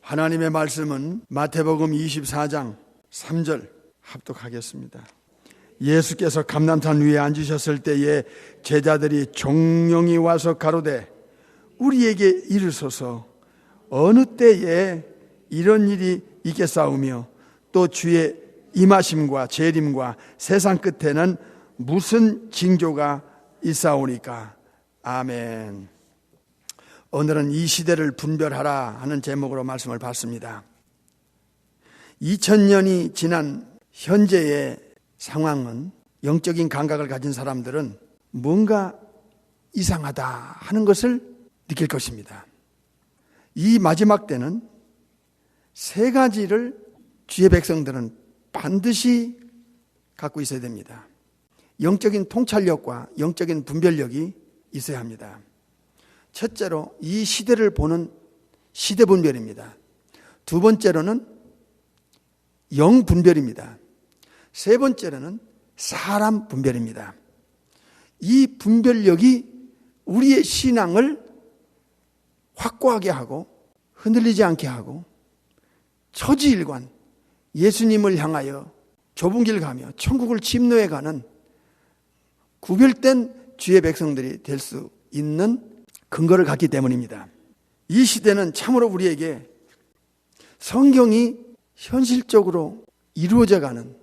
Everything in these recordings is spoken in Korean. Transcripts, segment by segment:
하나님의 말씀은 마태복음 24장 3절 합독하겠습니다. 예수께서 감람산 위에 앉으셨을 때에 제자들이 종용이 와서 가로되 우리에게 이르소서 어느 때에 이런 일이 있겠사오며 또 주의 임하심과 재림과 세상 끝에는 무슨 징조가 있사오니까. 아멘. 오늘은 이 시대를 분별하라 하는 제목으로 말씀을 받습니다. 2000년이 지난 현재의 상황은 영적인 감각을 가진 사람들은 뭔가 이상하다 하는 것을 느낄 것입니다. 이 마지막 때는 세 가지를 주의 백성들은 반드시 갖고 있어야 됩니다. 영적인 통찰력과 영적인 분별력이 있어야 합니다. 첫째로 이 시대를 보는 시대 분별입니다. 두 번째로는 영 분별입니다. 세 번째로는 사람 분별입니다. 이 분별력이 우리의 신앙을 확고하게 하고 흔들리지 않게 하고 처지일관 예수님을 향하여 좁은 길 가며 천국을 침노해 가는 구별된 주의 백성들이 될 수 있는 근거를 갖기 때문입니다. 이 시대는 참으로 우리에게 성경이 현실적으로 이루어져가는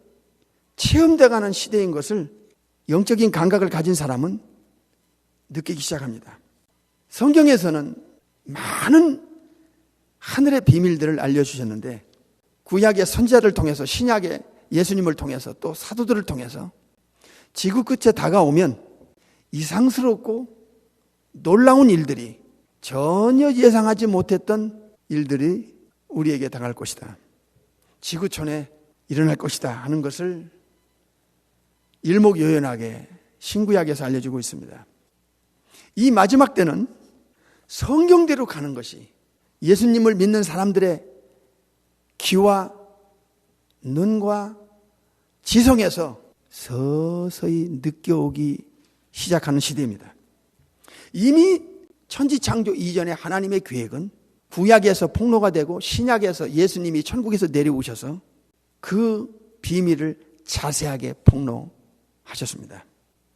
체험돼가는 시대인 것을 영적인 감각을 가진 사람은 느끼기 시작합니다. 성경에서는 많은 하늘의 비밀들을 알려주셨는데 구약의 선지자를 통해서 신약의 예수님을 통해서 또 사도들을 통해서 지구 끝에 다가오면 이상스럽고 놀라운 일들이 전혀 예상하지 못했던 일들이 우리에게 당할 것이다. 지구촌에 일어날 것이다 하는 것을 일목요연하게 신구약에서 알려주고 있습니다. 이 마지막 때는 성경대로 가는 것이 예수님을 믿는 사람들의 귀와 눈과 지성에서 서서히 느껴오기 시작하는 시대입니다. 이미 천지창조 이전에 하나님의 계획은 구약에서 폭로가 되고 신약에서 예수님이 천국에서 내려오셔서 그 비밀을 자세하게 폭로하셨습니다.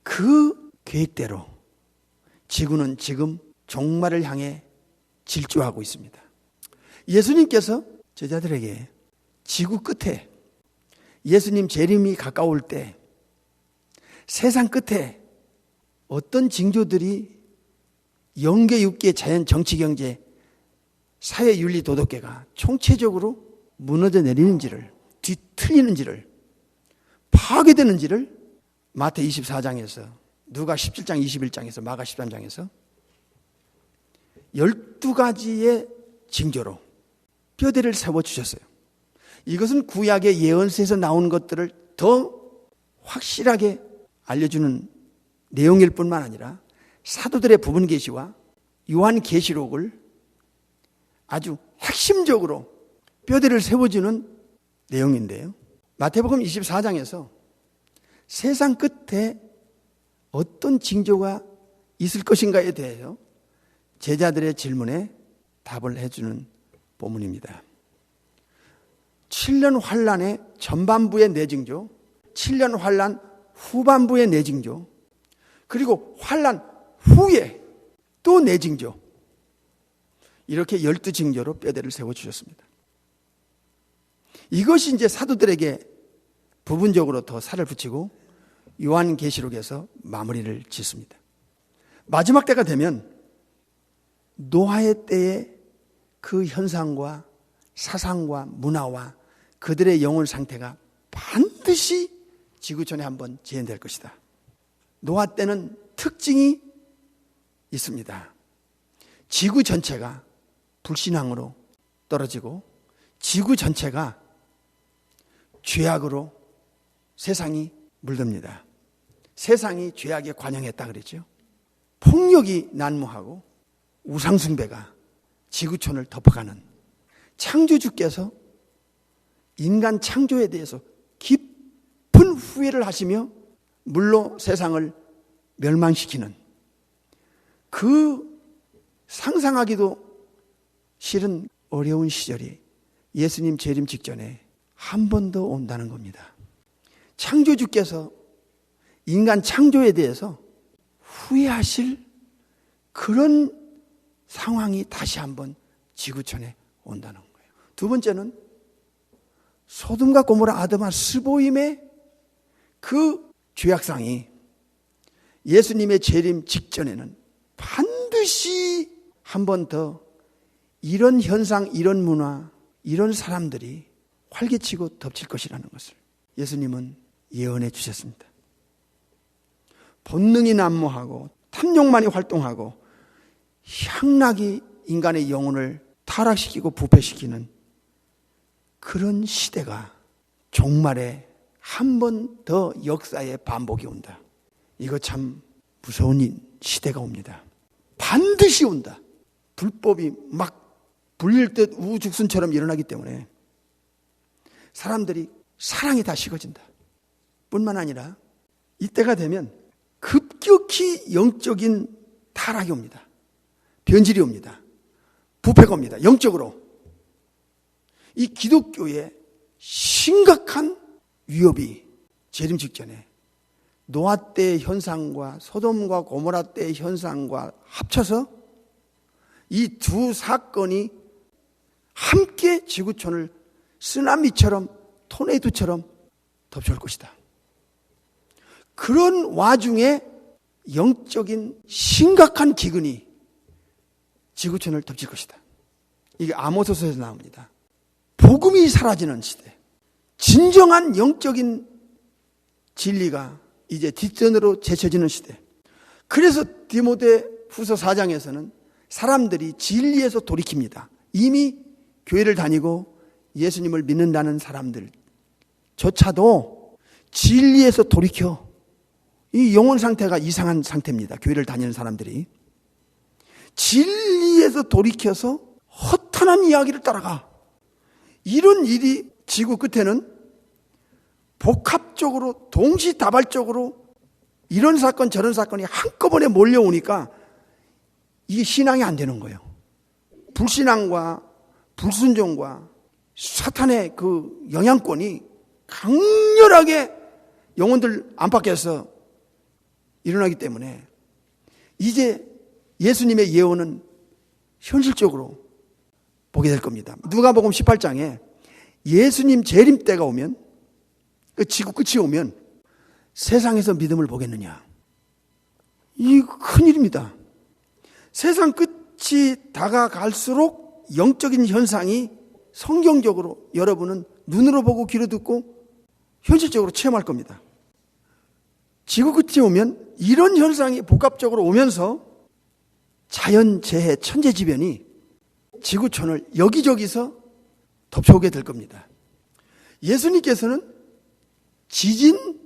그 계획대로 지구는 지금 종말을 향해 질주하고 있습니다. 예수님께서 제자들에게 지구 끝에 예수님 재림이 가까울 때 세상 끝에 어떤 징조들이 영계, 육계, 자연, 정치, 경제, 사회, 윤리, 도덕계가 총체적으로 무너져 내리는지를, 뒤틀리는지를, 파괴되는지를 마태 24장에서, 누가 17장, 21장에서, 마가 13장에서 12가지의 징조로 뼈대를 세워주셨어요. 이것은 구약의 예언서에서 나온 것들을 더 확실하게 알려주는 내용일 뿐만 아니라 사도들의 부분 계시와 요한 계시록을 아주 핵심적으로 뼈대를 세워주는 내용인데요. 마태복음 24장에서 세상 끝에 어떤 징조가 있을 것인가에 대해서 제자들의 질문에 답을 해주는 본문입니다. 7년 환란의 전반부의 네 징조, 7년 환란 후반부의 네 징조, 그리고 환란 후에 또 네 징조, 이렇게 12징조로 뼈대를 세워주셨습니다. 이것이 이제 사도들에게 부분적으로 더 살을 붙이고 요한계시록에서 마무리를 짓습니다. 마지막 때가 되면 노아의 때의 그 현상과 사상과 문화와 그들의 영혼 상태가 반드시 지구촌에 한번 재현될 것이다. 노아 때는 특징이 있습니다. 지구 전체가 불신앙으로 떨어지고 지구 전체가 죄악으로 세상이 물듭니다. 세상이 죄악에 관영했다 그랬죠. 폭력이 난무하고 우상숭배가 지구촌을 덮어가는, 창조주께서 인간 창조에 대해서 깊은 후회를 하시며 물로 세상을 멸망시키는 그 상상하기도 싫은 어려운 시절이 예수님 재림 직전에 한 번 더 온다는 겁니다. 창조주께서 인간 창조에 대해서 후회하실 그런 상황이 다시 한번 지구촌에 온다는 거예요. 두 번째는 소돔과 고모라, 아드마, 스보임의 그 죄악상이 예수님의 재림 직전에는 반드시 한 번 더 이런 현상, 이런 문화, 이런 사람들이 활개치고 덮칠 것이라는 것을 예수님은 예언해 주셨습니다. 본능이 난무하고 탐욕만이 활동하고 향락이 인간의 영혼을 타락시키고 부패시키는 그런 시대가 종말에 한 번 더 역사의 반복이 온다. 이거 참 무서운 시대가 옵니다. 반드시 온다. 불법이 막 불릴 듯 우후죽순처럼 일어나기 때문에 사람들이 사랑이 다 식어진다. 뿐만 아니라 이때가 되면 급격히 영적인 타락이 옵니다. 변질이 옵니다. 부패가 옵니다. 영적으로. 이 기독교의 심각한 위협이 재림 직전에 노아 때의 현상과 소돔과 고모라 때의 현상과 합쳐서 이 두 사건이 함께 지구촌을 쓰나미처럼 토네이도처럼 덮쳐올 것이다. 그런 와중에 영적인 심각한 기근이 지구촌을 덮칠 것이다. 이게 아모스서에서 나옵니다. 복음이 사라지는 시대, 진정한 영적인 진리가 이제 뒷전으로 제쳐지는 시대. 그래서 디모데 후서 4장에서는 사람들이 진리에서 돌이킵니다. 이미 교회를 다니고 예수님을 믿는다는 사람들조차도 진리에서 돌이켜. 이 영혼 상태가 이상한 상태입니다. 교회를 다니는 사람들이. 진리에서 돌이켜서 허탄한 이야기를 따라가. 이런 일이 지구 끝에는 복합적으로 동시다발적으로 이런 사건 저런 사건이 한꺼번에 몰려오니까 이게 신앙이 안 되는 거예요. 불신앙과 불순종과 사탄의 그 영향권이 강렬하게 영혼들 안팎에서 일어나기 때문에 이제 예수님의 예언은 현실적으로 보게 될 겁니다. 누가복음 18장에 예수님 재림 때가 오면, 그 지구 끝이 오면 세상에서 믿음을 보겠느냐. 이 큰일입니다. 세상 끝이 다가갈수록 영적인 현상이 성경적으로 여러분은 눈으로 보고 귀로 듣고 현실적으로 체험할 겁니다. 지구 끝이 오면 이런 현상이 복합적으로 오면서 자연재해, 천재지변이 지구촌을 여기저기서 덮쳐오게 될 겁니다. 예수님께서는 지진,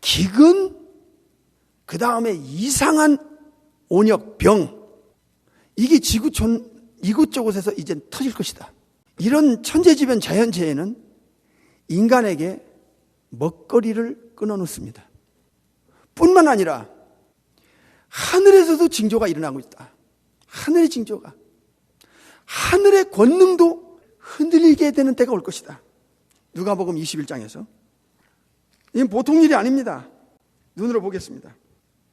기근, 그 다음에 이상한 온역, 병, 이게 지구촌 이곳저곳에서 이제 터질 것이다. 이런 천재지변, 자연재해는 인간에게 먹거리를 끊어놓습니다. 뿐만 아니라 하늘에서도 징조가 일어나고 있다. 하늘의 징조가. 하늘의 권능도 흔들리게 되는 때가 올 것이다. 누가복음 21장에서. 이건 보통 일이 아닙니다. 눈으로 보겠습니다.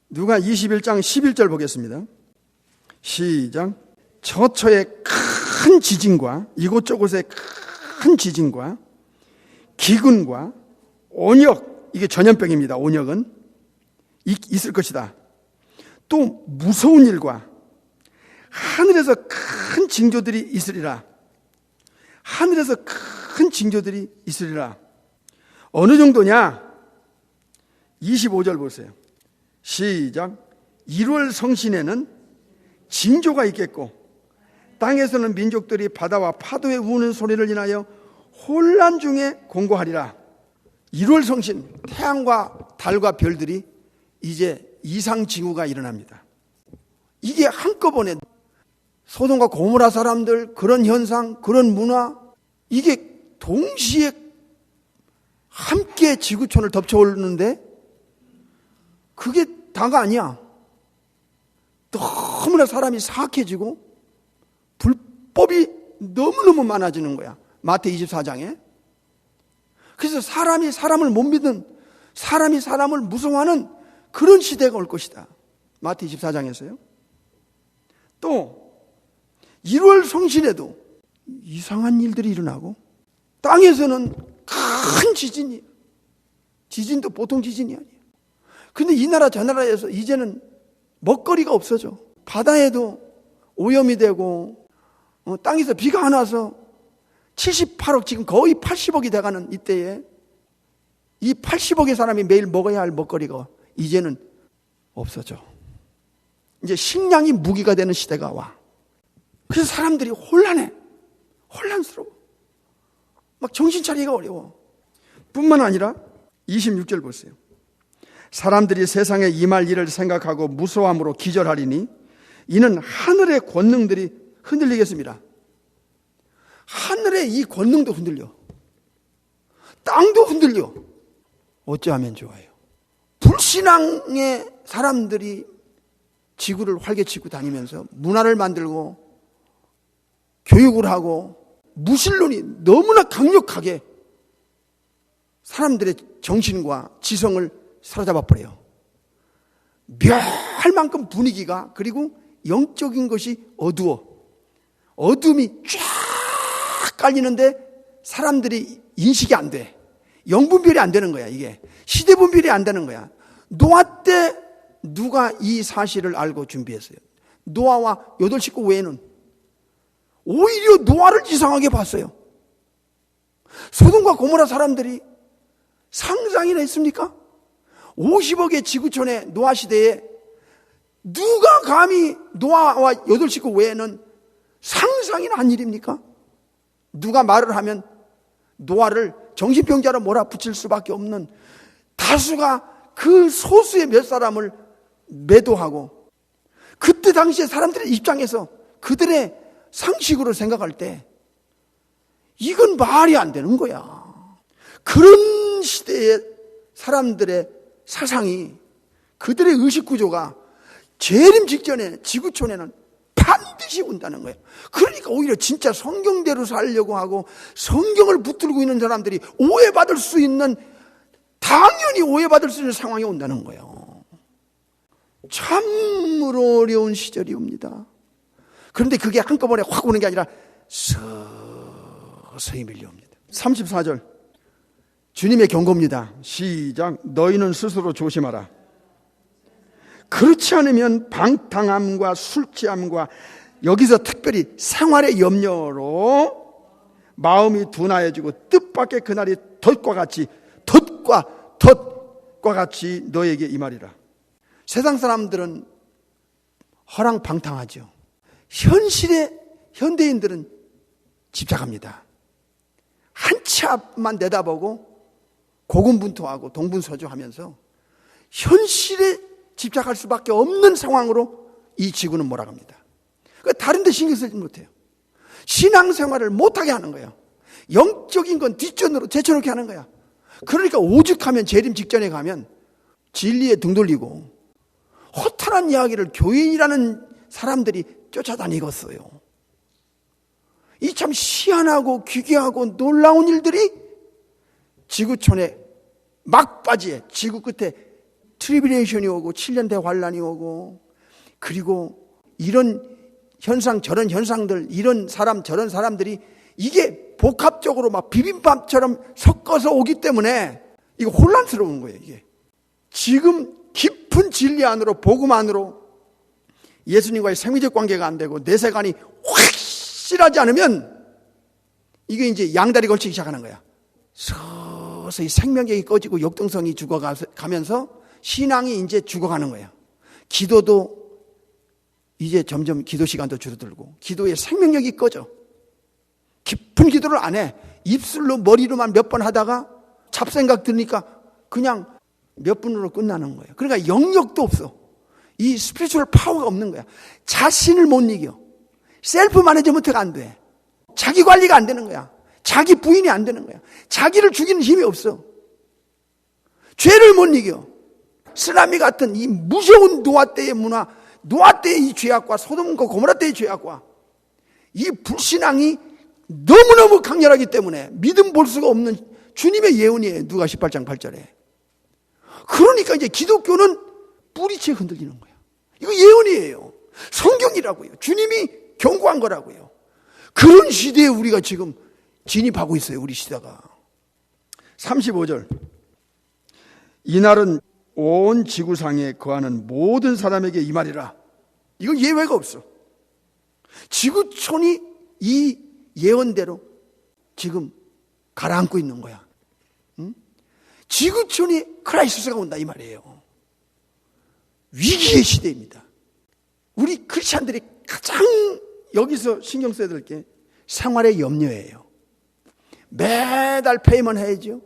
누가 21장 11절 보겠습니다. 시작. 처처의 큰 지진과 이곳저곳의 큰 지진과 기근과 온역, 이게 전염병입니다. 온역은 있을 것이다. 또 무서운 일과 하늘에서 큰 징조들이 있으리라. 하늘에서 큰 징조들이 있으리라. 어느 정도냐? 25절 보세요. 시작. 1월 성신에는 징조가 있겠고 땅에서는 민족들이 바다와 파도에 우는 소리를 인하여 혼란 중에 공고하리라. 1월 성신, 태양과 달과 별들이 이제 이상징후가 일어납니다. 이게 한꺼번에 소돔과 고모라 사람들, 그런 현상, 그런 문화, 이게 동시에 함께 지구촌을 덮쳐오는데 그게 다가 아니야. 너무나 사람이 사악해지고 불법이 너무너무 많아지는 거야. 마태 24장에. 그래서 사람이 사람을 못 믿는, 사람이 사람을 무서워하는 그런 시대가 올 것이다. 마태 24장에서요. 또 1월 성신에도 이상한 일들이 일어나고, 땅에서는 큰 지진도 보통 지진이 아니에요. 근데 이 나라 저 나라에서 이제는 먹거리가 없어져. 바다에도 오염이 되고, 땅에서 비가 안 와서 78억, 지금 거의 80억이 돼가는 이때에 이 80억의 사람이 매일 먹어야 할 먹거리가 이제는 없어져. 이제 식량이 무기가 되는 시대가 와. 그래서 사람들이 혼란스러워. 막 정신 차리기가 어려워. 뿐만 아니라 26절 보세요. 사람들이 세상에 임할 일을 생각하고 무서워함으로 기절하리니 이는 하늘의 권능들이 흔들리겠습니다. 하늘의 이 권능도 흔들려. 땅도 흔들려. 어찌하면 좋아요? 불신앙의 사람들이 지구를 활개치고 다니면서 문화를 만들고 교육을 하고 무신론이 너무나 강력하게 사람들의 정신과 지성을 사로잡아 버려요. 묘할 만큼 분위기가, 그리고 영적인 것이 어둠이 쫙 깔리는데 사람들이 인식이 안 돼. 영분별이 안 되는 거야. 이게 시대 분별이 안 되는 거야. 노아 때 누가 이 사실을 알고 준비했어요? 노아와 8식구 외에는 오히려 노아를 이상하게 봤어요. 소돔과 고모라 사람들이 상상이나 했습니까? 50억의 지구촌의 노아 시대에 누가 감히 노아와 8식구 외에는 상상이나 한 일입니까? 누가 말을 하면 노아를 정신병자로 몰아붙일 수밖에 없는 다수가 그 소수의 몇 사람을 매도하고, 그때 당시에 사람들의 입장에서 그들의 상식으로 생각할 때 이건 말이 안 되는 거야. 그런 시대의 사람들의 사상이, 그들의 의식구조가 재림 직전에 지구촌에는 반드시 온다는 거예요. 그러니까 오히려 진짜 성경대로 살려고 하고 성경을 붙들고 있는 사람들이 오해받을 수 있는, 당연히 오해받을 수 있는 상황이 온다는 거예요. 참으로 어려운 시절이 옵니다. 그런데 그게 한꺼번에 확 오는 게 아니라 서서히 밀려옵니다. 34절 주님의 경고입니다. 시작. 너희는 스스로 조심하라. 그렇지 않으면 방탕함과 술취함과, 여기서 특별히 생활의 염려로 마음이 둔하여지고 뜻밖의 그날이 덫과 같이 너에게 임하리라. 세상 사람들은 허랑방탕하죠. 현실에 현대인들은 집착합니다. 한 치 앞만 내다보고 고군분투하고 동분서주하면서 현실에 집착할 수밖에 없는 상황으로 이 지구는 몰아갑니다. 다른 데 신경 쓰지 못해요. 신앙생활을 못하게 하는 거예요. 영적인 건 뒷전으로 제쳐놓게 하는 거야. 그러니까 오죽하면 재림 직전에 가면 진리에 등 돌리고 허탄한 이야기를 교인이라는 사람들이 쫓아다니겠어요. 이 참 희한하고 기괴하고 놀라운 일들이 지구촌의 막바지에, 지구 끝에 트리비레이션이 오고 7년 대환란이 오고, 그리고 이런 현상 저런 현상들, 이런 사람 저런 사람들이 이게 복합적으로 막 비빔밥처럼 섞어서 오기 때문에 이거 혼란스러운 거예요. 이게 지금 깊은 진리 안으로, 복음 안으로 예수님과의 생리적 관계가 안 되고 내세관이 확실하지 않으면 이게 이제 양다리 걸치기 시작하는 거야. 서서히 생명력이 꺼지고 역동성이 죽어가면서 신앙이 이제 죽어가는 거예요. 기도도 이제 점점 기도 시간도 줄어들고 기도의 생명력이 꺼져. 깊은 기도를 안 해. 입술로 머리로만 몇 번 하다가 잡생각 드니까 그냥 몇 분으로 끝나는 거예요. 그러니까 영역도 없어. 이 스피리추얼 파워가 없는 거야. 자신을 못 이겨. 셀프 매니지먼트가 안 돼. 자기 관리가 안 되는 거야. 자기 부인이 안 되는 거야. 자기를 죽이는 힘이 없어. 죄를 못 이겨. 쓰나미 같은 이 무서운 노아 때의 문화, 노아 때의 이 죄악과 소돔과 고모라 때의 죄악과 이 불신앙이 너무너무 강렬하기 때문에 믿음 볼 수가 없는 주님의 예언이에요. 누가 18장 8절에. 그러니까 이제 기독교는 뿌리채 흔들리는 거예요. 이거 예언이에요. 성경이라고요. 주님이 경고한 거라고요. 그런 시대에 우리가 지금 진입하고 있어요. 우리 시대가. 35절. 이날은 온 지구상에 거하는 모든 사람에게 이 말이라. 이건 예외가 없어. 지구촌이 이 예언대로 지금 가라앉고 있는 거야. 응? 지구촌이 크라이시스가 온다 이 말이에요. 위기의 시대입니다. 우리 크리스찬들이 가장 여기서 신경 써야 될 게 생활의 염려예요. 매달 페이먼트 해야죠.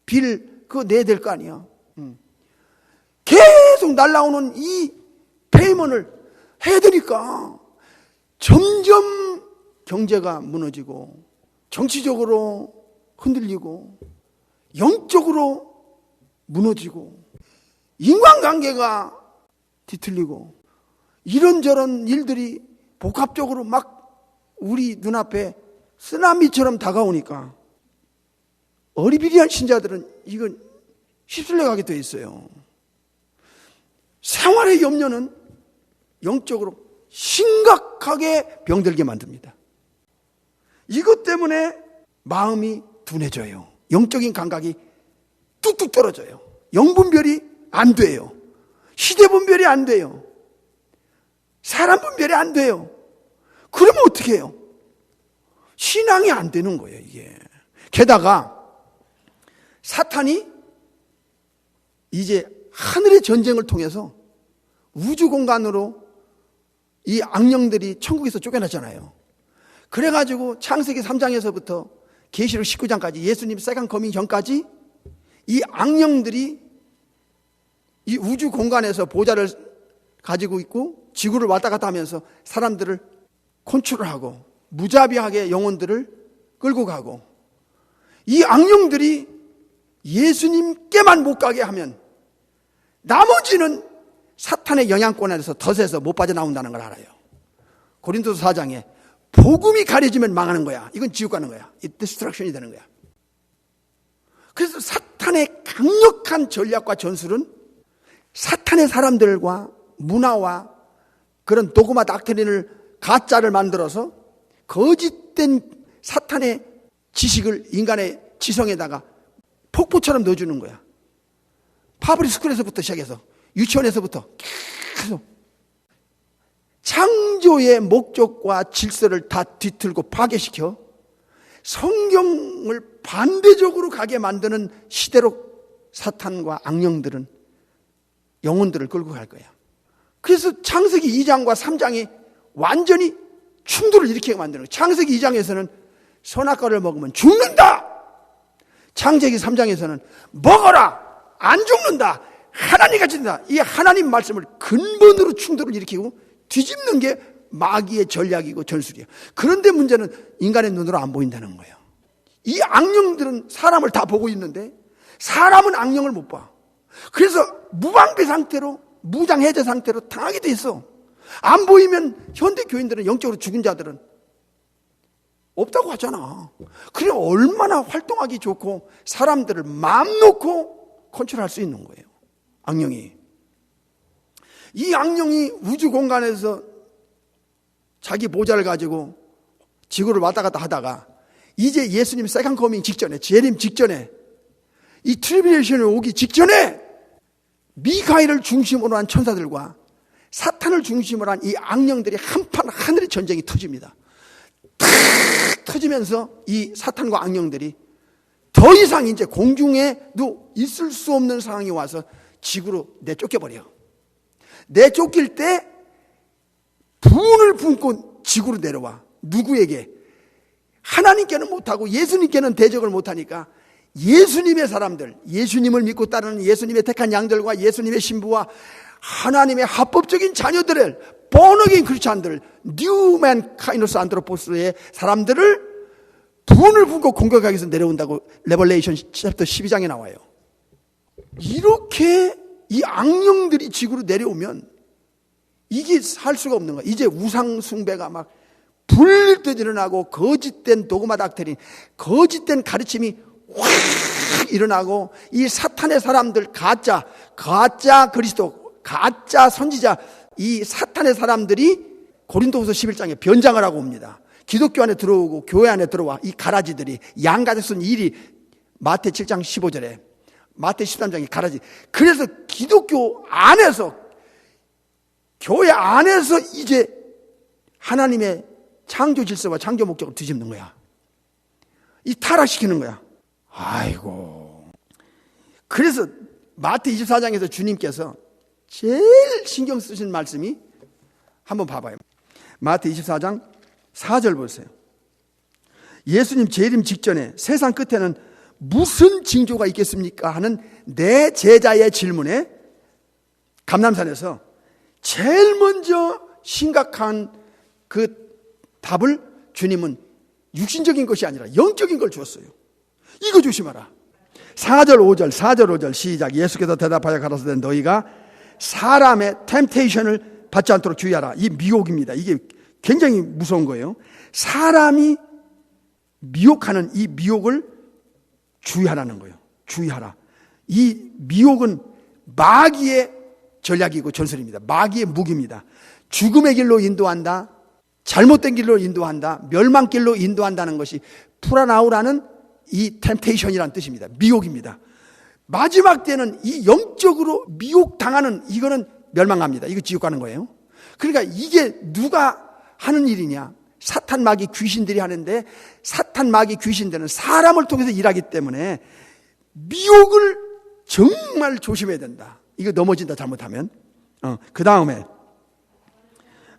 빌 그거 내야 될 거 아니야. 계속 날라오는 이 페이먼트를 해야 되니까 점점 경제가 무너지고 정치적으로 흔들리고 영적으로 무너지고 인간관계가 뒤틀리고 이런저런 일들이 복합적으로 막 우리 눈앞에 쓰나미처럼 다가오니까 어리비리한 신자들은 이건 휩쓸려 가게 돼 있어요. 생활의 염려는 영적으로 심각하게 병들게 만듭니다. 이것 때문에 마음이 둔해져요. 영적인 감각이 뚝뚝 떨어져요. 영분별이 안 돼요. 시대 분별이 안 돼요. 사람 분별이 안 돼요. 그러면 어떻게 해요? 신앙이 안 되는 거예요, 이게. 게다가 사탄이 이제 하늘의 전쟁을 통해서 우주 공간으로 이 악령들이 천국에서 쫓겨났잖아요. 그래가지고 창세기 3장에서부터 계시록 19장까지 예수님 세컨 커밍 전까지 이 악령들이 이 우주 공간에서 보좌를 가지고 있고 지구를 왔다 갔다 하면서 사람들을 컨트롤하고 무자비하게 영혼들을 끌고 가고 이 악령들이 예수님께만 못 가게 하면 나머지는 사탄의 영향권에서 덫에서 못 빠져나온다는 걸 알아요. 고린도서 4장에 복음이 가려지면 망하는 거야. 이건 지옥 가는 거야. 이 디스트럭션이 되는 거야. 그래서 사탄의 강력한 전략과 전술은 사탄의 사람들과 문화와 그런 도그마 닥트린을 가짜를 만들어서 거짓된 사탄의 지식을 인간의 지성에다가 폭포처럼 넣어주는 거야. 파브리 스쿨에서부터 시작해서 유치원에서부터 계속 창조의 목적과 질서를 다 뒤틀고 파괴시켜 성경을 반대적으로 가게 만드는 시대로 사탄과 악령들은 영혼들을 끌고 갈 거야. 그래서 창세기 2장과 3장이 완전히 충돌을 일으키게 만드는 거야. 창세기 2장에서는 선악과를 먹으면 죽는다. 창세기 3장에서는 먹어라 안 죽는다. 하나님같이 된다. 이 하나님 말씀을 근본으로 충돌을 일으키고 뒤집는 게 마귀의 전략이고 전술이에요. 그런데 문제는 인간의 눈으로 안 보인다는 거예요. 이 악령들은 사람을 다 보고 있는데 사람은 악령을 못 봐. 그래서 무방비 상태로 무장해제 상태로 당하게 돼 있어. 안 보이면 현대 교인들은 영적으로 죽은 자들은 없다고 하잖아. 그래 얼마나 활동하기 좋고 사람들을 마음 놓고 컨트롤할 수 있는 거예요. 악령이. 이 악령이 우주 공간에서 자기 보좌를 가지고 지구를 왔다 갔다 하다가 이제 예수님 세컨 커밍 직전에 재림 직전에 이 트리비레이션이 오기 직전에 미카엘을 중심으로 한 천사들과 사탄을 중심으로 한 이 악령들이 한판 하늘의 전쟁이 터집니다. 탁 터지면서 이 사탄과 악령들이 더 이상 이제 공중에도 있을 수 없는 상황이 와서 지구로 내쫓겨버려. 내쫓길 때 분을 품고 지구로 내려와. 누구에게? 하나님께는 못하고 예수님께는 대적을 못하니까 예수님의 사람들, 예수님을 믿고 따르는 예수님의 택한 양들과 예수님의 신부와 하나님의 합법적인 자녀들을 born-again 크리스찬들, new man kainos anthropos의 사람들을 분을 품고 공격하기 위해서 내려온다고 레벌레이션 챕터 12장에 나와요. 이렇게 이 악령들이 지구로 내려오면 이게 살 수가 없는 거야. 이제 우상 숭배가 막 불듯 일어나고 거짓된 도그마 닥터린, 거짓된 가르침이 확 일어나고 이 사탄의 사람들, 가짜 그리스도, 가짜 선지자, 이 사탄의 사람들이 고린도후서 11장에 변장을 하고 옵니다. 기독교 안에 들어오고 교회 안에 들어와 이 가라지들이 양가득 쓴 일이 마태 7장 15절에 마태 13장에 가라지. 그래서 기독교 안에서 교회 안에서 이제 하나님의 창조 질서와 창조 목적을 뒤집는 거야. 이 타락시키는 거야. 아이고. 그래서 마태 24장에서 주님께서 제일 신경 쓰신 말씀이 한번 봐봐요. 마태 24장 4절 보세요. 예수님 재림 직전에 세상 끝에는 무슨 징조가 있겠습니까? 하는 내 제자의 질문에 감람산에서 제일 먼저 심각한 그 답을 주님은 육신적인 것이 아니라 영적인 걸 주었어요. 이거 조심하라. 4절 5절 시작. 예수께서 대답하여 가라사대 너희가 사람의 템테이션을 받지 않도록 주의하라. 이 미혹입니다. 이게 굉장히 무서운 거예요. 사람이 미혹하는 이 미혹을 주의하라는 거예요. 주의하라. 이 미혹은 마귀의 전략이고 전술입니다. 마귀의 무기입니다. 죽음의 길로 인도한다. 잘못된 길로 인도한다. 멸망길로 인도한다는 것이 풀어나오라는 이 템테이션이라는 뜻입니다. 미혹입니다. 마지막 때는 이 영적으로 미혹당하는 이거는 멸망합니다. 이거 지옥 가는 거예요. 그러니까 이게 누가 하는 일이냐? 사탄 마귀 귀신들이 하는데 사탄 마귀 귀신들은 사람을 통해서 일하기 때문에 미혹을 정말 조심해야 된다. 이거 넘어진다 잘못하면. 그 다음에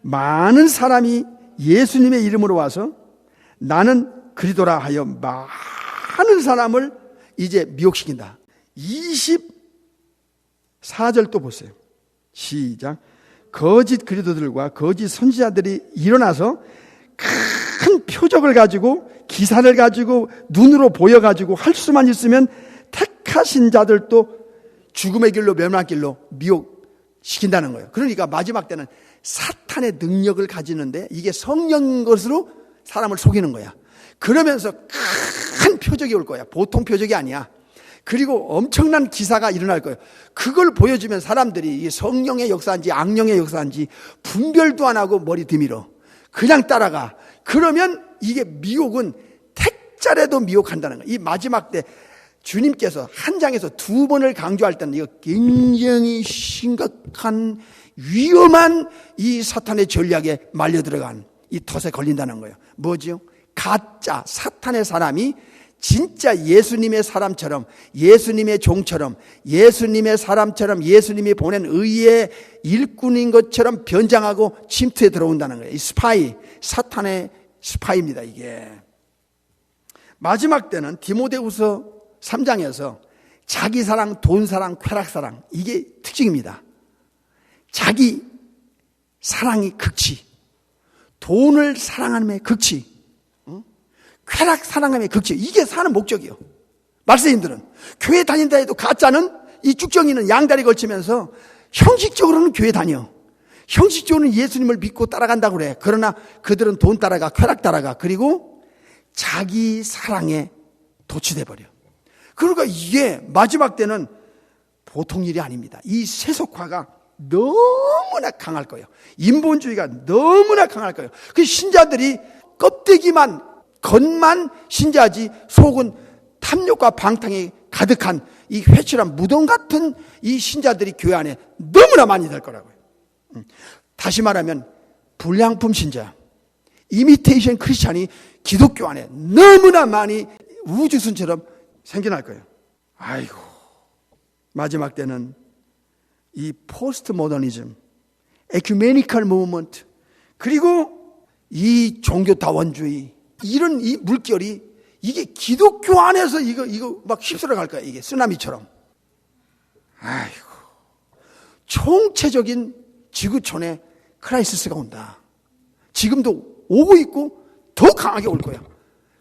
많은 사람이 예수님의 이름으로 와서 나는 그리스도라 하여 많은 사람을 이제 미혹시킨다. 24절 또 보세요. 시작. 거짓 그리스도들과 거짓 선지자들이 일어나서 큰 표적을 가지고 기사를 가지고 눈으로 보여가지고 할 수만 있으면 택하신 자들도 죽음의 길로 멸망길로 미혹시킨다는 거예요. 그러니까 마지막 때는 사탄의 능력을 가지는데 이게 성령인 것으로 사람을 속이는 거야. 그러면서 큰 표적이 올 거야. 보통 표적이 아니야. 그리고 엄청난 기사가 일어날 거예요. 그걸 보여주면 사람들이 성령의 역사인지 악령의 역사인지 분별도 안 하고 머리 들밀어. 그냥 따라가. 그러면 이게 미혹은 택자라도 미혹한다는 거예요. 이 마지막 때 주님께서 한 장에서 2번을 강조할 때는 이거 굉장히 심각한 위험한 이 사탄의 전략에 말려 들어간 이 덫에 걸린다는 거예요. 뭐지요? 가짜 사탄의 사람이 진짜 예수님의 사람처럼, 예수님의 종처럼, 예수님의 사람처럼, 예수님이 보낸 의의 일꾼인 것처럼 변장하고 침투해 들어온다는 거예요. 이 스파이, 사탄의 스파이입니다, 이게. 마지막 때는 디모데후서 3장에서 자기 사랑, 돈 사랑, 쾌락 사랑, 이게 특징입니다. 자기 사랑이 극치, 돈을 사랑함의 극치, 쾌락 사랑함의 극치, 이게 사는 목적이요. 말세인들은 교회 다닌다 해도 가짜는 이 쭉정이는 양다리 걸치면서 형식적으로는 교회 다녀. 형식적으로는 예수님을 믿고 따라간다고 그래. 그러나 그들은 돈 따라가, 쾌락 따라가. 그리고 자기 사랑에 도취돼 버려. 그러니까 이게 마지막 때는 보통 일이 아닙니다. 이 세속화가 너무나 강할 거예요. 인본주의가 너무나 강할 거예요. 그 신자들이 껍데기만, 겉만 신자지 속은 탐욕과 방탕이 가득한 이 회칠한 무덤 같은 이 신자들이 교회 안에 너무나 많이 될 거라고요. 다시 말하면 불량품 신자, 이미테이션 크리스찬이 기독교 안에 너무나 많이 우주순처럼 생겨날 거예요. 아이고, 마지막 때는 이 포스트 모더니즘, 에큐메니컬 무브먼트, 그리고 이 종교 다원주의, 이런 이 물결이 이게 기독교 안에서 이거 막 휩쓸어 갈 거야. 이게 쓰나미처럼. 아이고, 총체적인 지구촌에 크라이시스가 온다. 지금도 오고 있고 더 강하게 올 거야.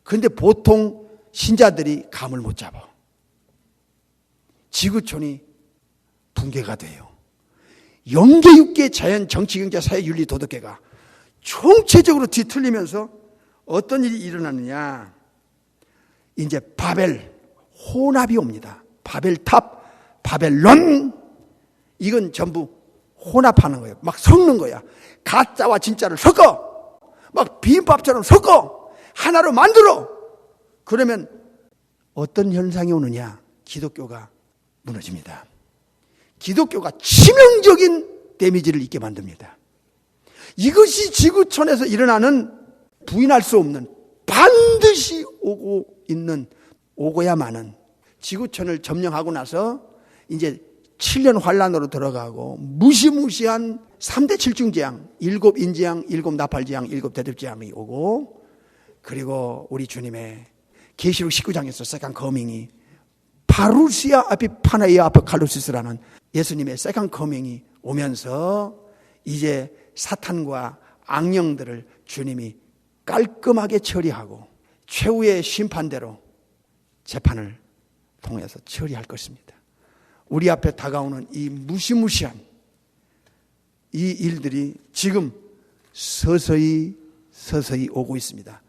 그런데 보통 신자들이 감을 못 잡아. 지구촌이 붕괴가 돼요. 영계 육계 자연 정치 경제 사회 윤리 도덕계가 총체적으로 뒤틀리면서 어떤 일이 일어나느냐. 이제 바벨 혼합이 옵니다. 바벨탑, 바벨론, 이건 전부 혼합하는 거예요. 막 섞는 거야. 가짜와 진짜를 섞어. 막 비빔밥처럼 섞어. 하나로 만들어. 그러면 어떤 현상이 오느냐. 기독교가 무너집니다. 기독교가 치명적인 데미지를 입게 만듭니다. 이것이 지구촌에서 일어나는 부인할 수 없는, 반드시 오고야마는, 지구촌을 점령하고 나서 이제 7년 환란으로 들어가고 무시무시한 3대 7중재앙, 7인재앙, 7나팔재앙, 7대접재앙이 오고, 그리고 우리 주님의 계시록 19장에서 세컨 커밍이, 파루시아 아피파나이아 아포칼로시스라는 예수님의 세컨 커밍이 오면서 이제 사탄과 악령들을 주님이 깔끔하게 처리하고 최후의 심판대로 재판을 통해서 처리할 것입니다. 우리 앞에 다가오는 이 무시무시한 이 일들이 지금 서서히 오고 있습니다.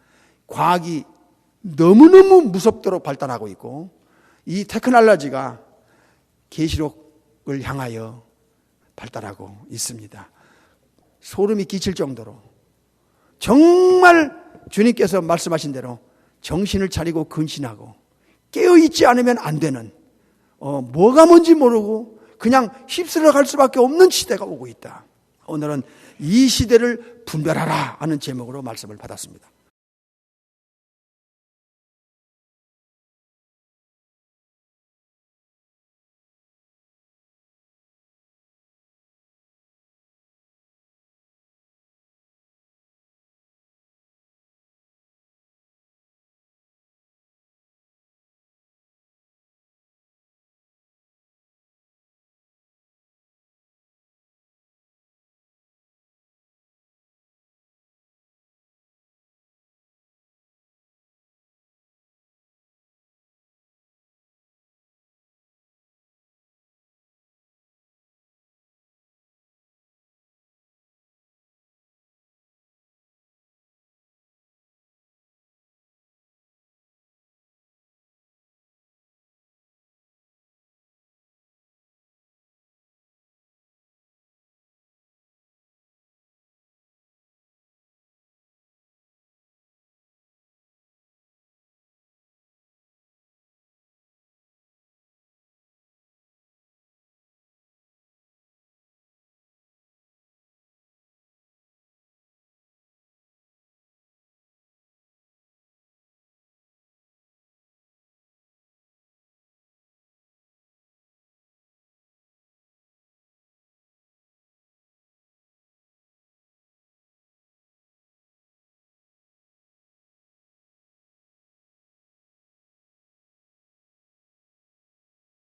과학이 너무너무 무섭도록 발달하고 있고, 이 테크놀로지가 계시록을 향하여 발달하고 있습니다. 소름이 끼칠 정도로 정말 주님께서 말씀하신 대로 정신을 차리고 근신하고 깨어있지 않으면 안 되는, 뭐가 뭔지 모르고 그냥 휩쓸어 갈 수밖에 없는 시대가 오고 있다. 오늘은 이 시대를 분별하라 하는 제목으로 말씀을 받았습니다.